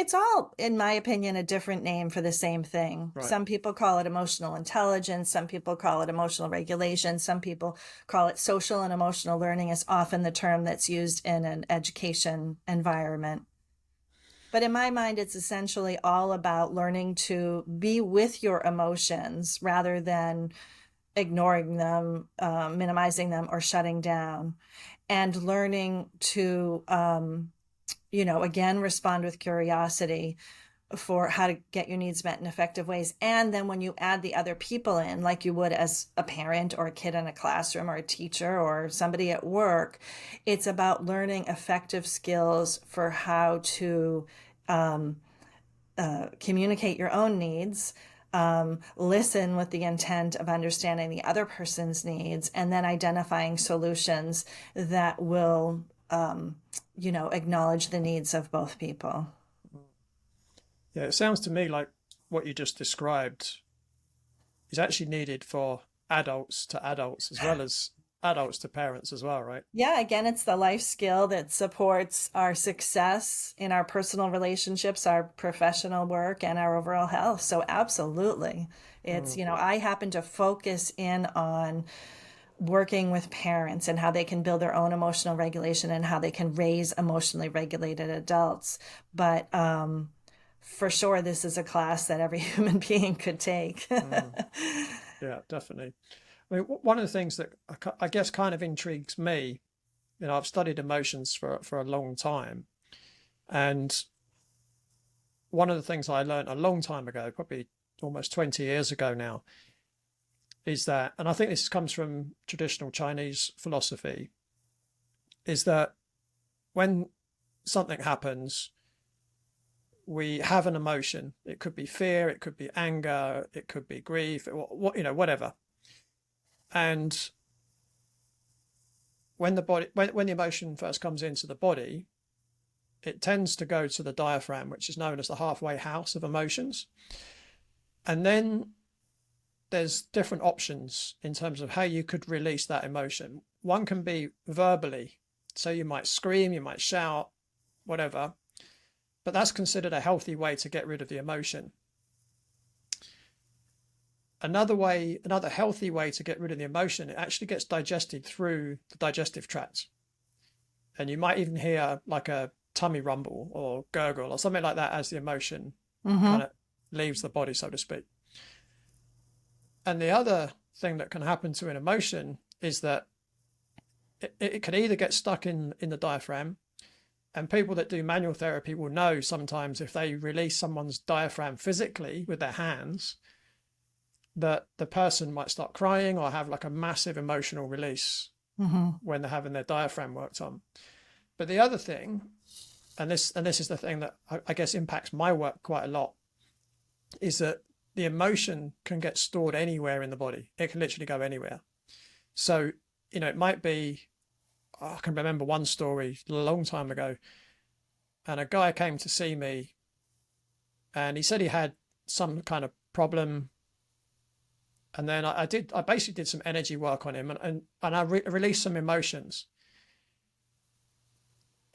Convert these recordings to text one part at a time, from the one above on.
It's all, in my opinion, a different name for the same thing. Right. Some people call it emotional intelligence. Some people call it emotional regulation. Some people call it social and emotional learning is often the term that's used in an education environment. But in my mind, it's essentially all about learning to be with your emotions rather than ignoring them, minimizing them, or shutting down, and learning to, again, respond with curiosity for how to get your needs met in effective ways. And then when you add the other people in, like you would as a parent or a kid in a classroom or a teacher or somebody at work, it's about learning effective skills for how to um, communicate your own needs, listen with the intent of understanding the other person's needs, and then identifying solutions that will, acknowledge the needs of both people. Yeah, it sounds to me like what you just described is actually needed for adults to adults as well as adults to parents as well, right? Yeah, again, it's the life skill that supports our success in our personal relationships, our professional work, and our overall health. So, absolutely. It's, Mm, I happen to focus in on working with parents and how they can build their own emotional regulation and how they can raise emotionally regulated adults. But for sure, this is a class that every human being could take. mm. Yeah, definitely. I mean, one of the things that I guess kind of intrigues me, I've studied emotions for a long time, and one of the things I learned a long time ago, probably almost 20 years ago now, is that, and I think this comes from traditional Chinese philosophy, is that when something happens, we have an emotion. It could be fear, it could be anger, it could be grief, whatever. And when when the emotion first comes into the body, it tends to go to the diaphragm, which is known as the halfway house of emotions. And then there's different options in terms of how you could release that emotion. One can be verbally. So you might scream, you might shout, whatever, but that's considered a healthy way to get rid of the emotion. Another healthy way to get rid of the emotion, it actually gets digested through the digestive tract. And you might even hear like a tummy rumble or gurgle or something like that as the emotion Hmm. kind of leaves the body, so to speak. And the other thing that can happen to an emotion is that it can either get stuck in the diaphragm, and people that do manual therapy will know sometimes if they release someone's diaphragm physically with their hands, that the person might start crying or have like a massive emotional release Hmm. when they're having their diaphragm worked on. But the other thing, and this is the thing that I guess impacts my work quite a lot, is that the emotion can get stored anywhere in the body. It can literally go anywhere. So, it might be, I can remember one story a long time ago, and a guy came to see me and he said he had some kind of problem. And then I basically did some energy work on him, and I released some emotions.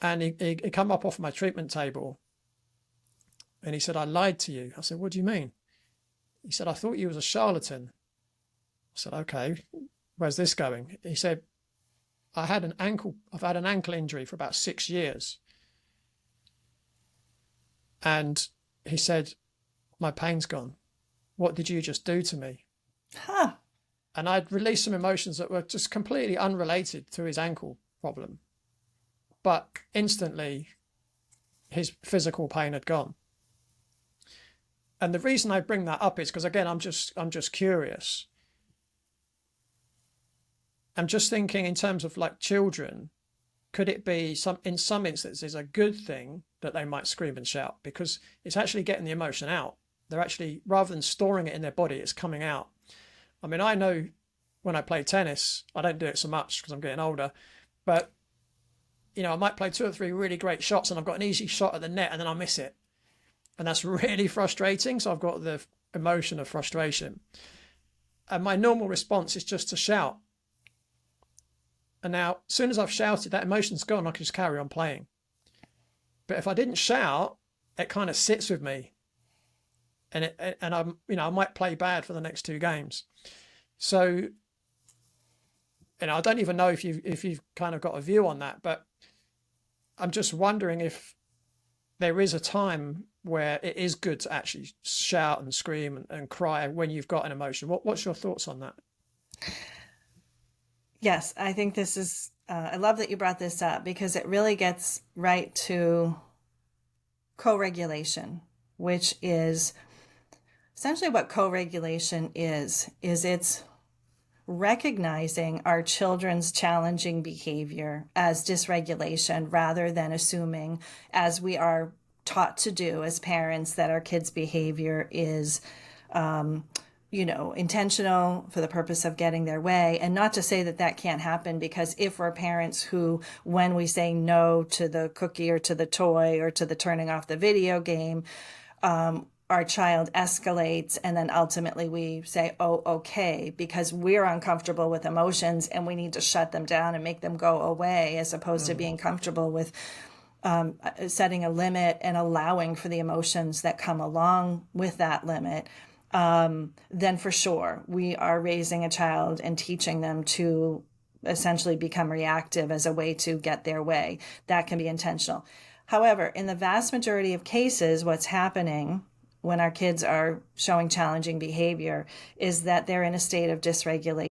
And he come up off my treatment table and he said, "I lied to you." I said, "What do you mean?" He said, "I thought you was a charlatan." I said, "Okay, where's this going?" He said, I've had an ankle injury for about 6 years. And he said, "My pain's gone. What did you just do to me?" Huh. And I'd released some emotions that were just completely unrelated to his ankle problem. But instantly, his physical pain had gone. And the reason I bring that up is because, again, I'm just curious. I'm just thinking in terms of like children, could it be in some instances a good thing that they might scream and shout because it's actually getting the emotion out? They're actually, rather than storing it in their body, it's coming out. I mean, I know when I play tennis, I don't do it so much because I'm getting older, but I might play two or three really great shots and I've got an easy shot at the net and then I miss it. And that's really frustrating. So I've got the emotion of frustration. And my normal response is just to shout. And now, as soon as I've shouted, that emotion's gone, I can just carry on playing. But if I didn't shout, it kind of sits with me, and I'm, I might play bad for the next two games. So, I don't even know if you've kind of got a view on that, but I'm just wondering if there is a time where it is good to actually shout and scream and cry when you've got an emotion. What's your thoughts on that? Yes, I think this is, I love that you brought this up because it really gets right to co-regulation, which is essentially what co-regulation is it's recognizing our children's challenging behavior as dysregulation rather than assuming, as we are taught to do as parents, that our kids' behavior is intentional for the purpose of getting their way. And not to say that that can't happen, because if we're parents who, when we say no to the cookie or to the toy or to the turning off the video game, our child escalates, and then ultimately we say, oh, okay, because we're uncomfortable with emotions and we need to shut them down and make them go away, as opposed to being comfortable with setting a limit and allowing for the emotions that come along with that limit. Then for sure, we are raising a child and teaching them to essentially become reactive as a way to get their way. That can be intentional. However, in the vast majority of cases, what's happening when our kids are showing challenging behavior is that they're in a state of dysregulation.